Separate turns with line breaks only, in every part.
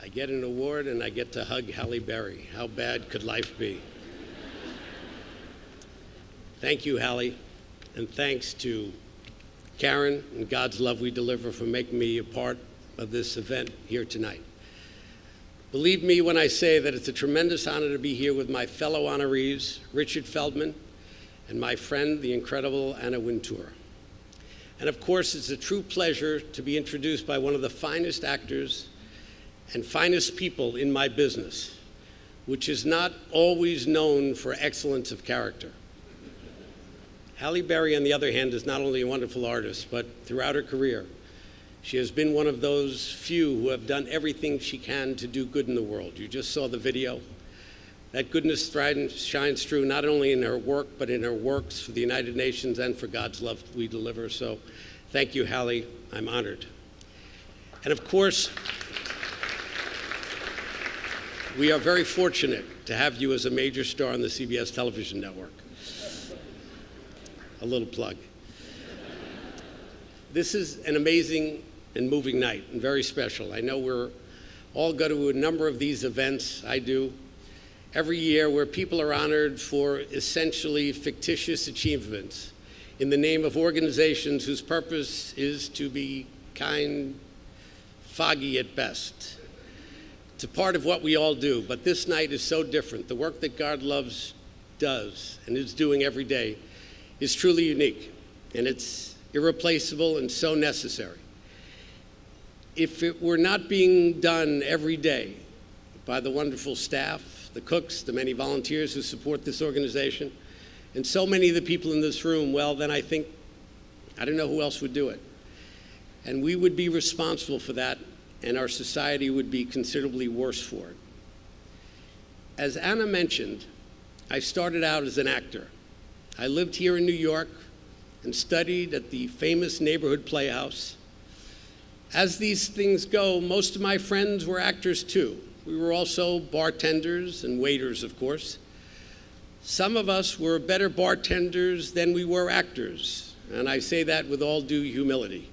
I get an award and I get to hug Halle Berry. How bad could life be? Thank you, Halle, and thanks to Karen and God's Love We Deliver for making me a part of this event here tonight. Believe me when I say that it's a tremendous honor to be here with my fellow honorees, Richard Feldman, and my friend, the incredible Anna Wintour. And of course, it's a true pleasure to be introduced by one of the finest actors and finest people in my business, which is not always known for excellence of character. Halle Berry, on the other hand, is not only a wonderful artist, but throughout her career, she has been one of those few who have done everything she can to do good in the world. You just saw the video. That goodness shines through not only in her work, but in her works for the United Nations and for God's Love We Deliver. So thank you, Halle. I'm honored. And of course, we are very fortunate to have you as a major star on the CBS television network. A little plug. This is an amazing and moving night and very special. I know we're all go to a number of these events, I do, every year where people are honored for essentially fictitious achievements in the name of organizations whose purpose is to be kind, foggy at best. It's a part of what we all do, but this night is so different. The work that God Loves does and is doing every day is truly unique, and it's irreplaceable and so necessary. If it were not being done every day by the wonderful staff, the cooks, the many volunteers who support this organization, and so many of the people in this room, well, then I don't know who else would do it. And we would be responsible for that, and our society would be considerably worse for it. As Anna mentioned, I started out as an actor. I lived here in New York and studied at the famous neighborhood playhouse. As these things go, most of my friends were actors too. We were also bartenders and waiters, of course. Some of us were better bartenders than we were actors, and I say that with all due humility.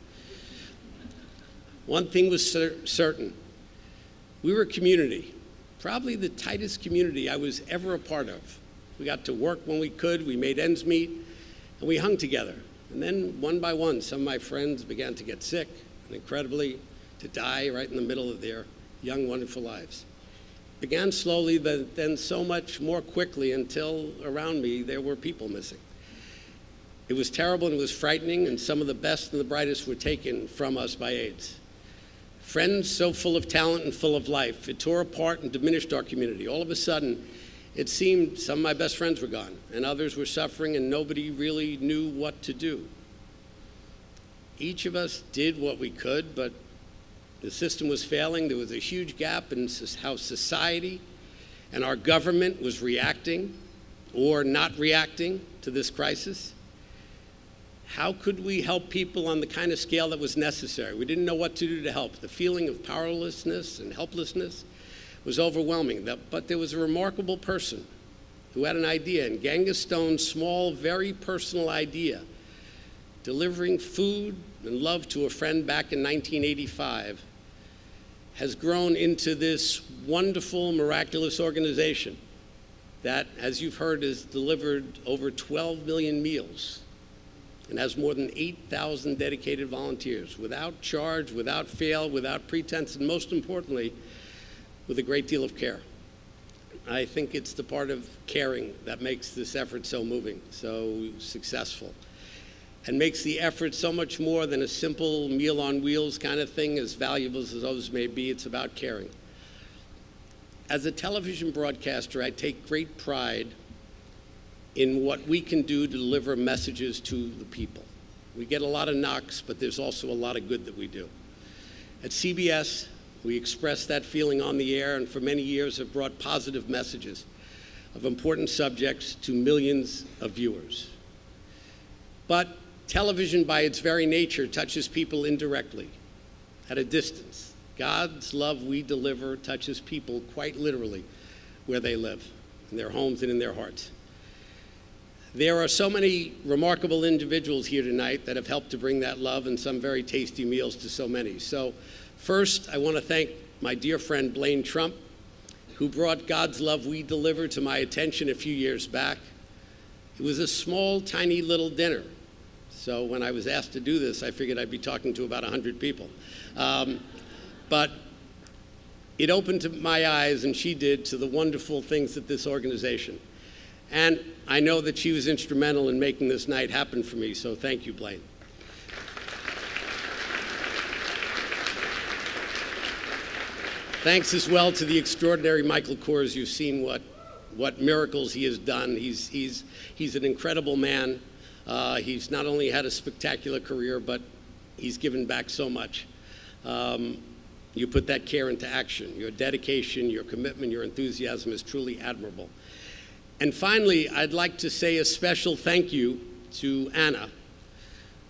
One thing was certain. We were a community, probably the tightest community I was ever a part of. We got to work when we could, we made ends meet, and we hung together. And then one by one, some of my friends began to get sick, and incredibly, to die right in the middle of their young, wonderful lives. It began slowly, then so much more quickly until around me there were people missing. It was terrible and it was frightening, and some of the best and the brightest were taken from us by AIDS. Friends so full of talent and full of life, it tore apart and diminished our community. All of a sudden, it seemed some of my best friends were gone, and others were suffering, and nobody really knew what to do. Each of us did what we could, but the system was failing. There was a huge gap in how society and our government was reacting or not reacting to this crisis. How could we help people on the kind of scale that was necessary? We didn't know what to do to help. The feeling of powerlessness and helplessness was overwhelming, but there was a remarkable person who had an idea, and Genghis Stone's small, very personal idea, delivering food and love to a friend back in 1985, has grown into this wonderful, miraculous organization that, as you've heard, has delivered over 12 million meals and has more than 8,000 dedicated volunteers, without charge, without fail, without pretense, and most importantly, with a great deal of care. I think it's the part of caring that makes this effort so moving, so successful, and makes the effort so much more than a simple meal on wheels kind of thing, as valuable as those may be. It's about caring. As a television broadcaster, I take great pride in what we can do to deliver messages to the people. We get a lot of knocks, but there's also a lot of good that we do. At CBS, we express that feeling on the air, and for many years have brought positive messages of important subjects to millions of viewers. But television, by its very nature, touches people indirectly, at a distance. God's Love We Deliver touches people quite literally where they live, in their homes and in their hearts. There are so many remarkable individuals here tonight that have helped to bring that love and some very tasty meals to so many. So first, I want to thank my dear friend Blaine Trump, who brought God's Love We Deliver to my attention a few years back. It was a small, tiny little dinner. So when I was asked to do this, I figured I'd be talking to about 100 people. But it opened my eyes, and she did, to the wonderful things that this organization. And I know that she was instrumental in making this night happen for me, so thank you, Blaine. Thanks as well to the extraordinary Michael Kors. You've seen what miracles he has done. He's an incredible man. He's not only had a spectacular career, but he's given back so much. You put that care into action. Your dedication, your commitment, your enthusiasm is truly admirable. And finally, I'd like to say a special thank you to Anna,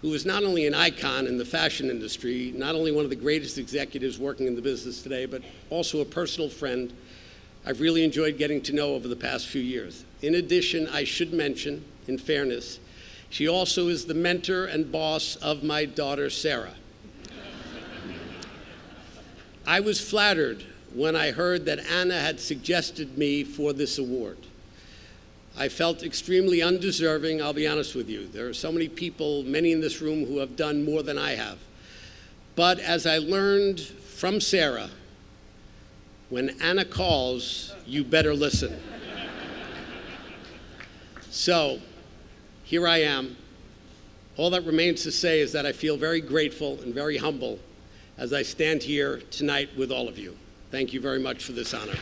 who is not only an icon in the fashion industry, not only one of the greatest executives working in the business today, but also a personal friend I've really enjoyed getting to know over the past few years. In addition, I should mention, in fairness, she also is the mentor and boss of my daughter, Sarah. I was flattered when I heard that Anna had suggested me for this award. I felt extremely undeserving, I'll be honest with you. There are so many people, many in this room, who have done more than I have. But as I learned from Sarah, when Anna calls, you better listen. So, here I am. All that remains to say is that I feel very grateful and very humble as I stand here tonight with all of you. Thank you very much for this honor.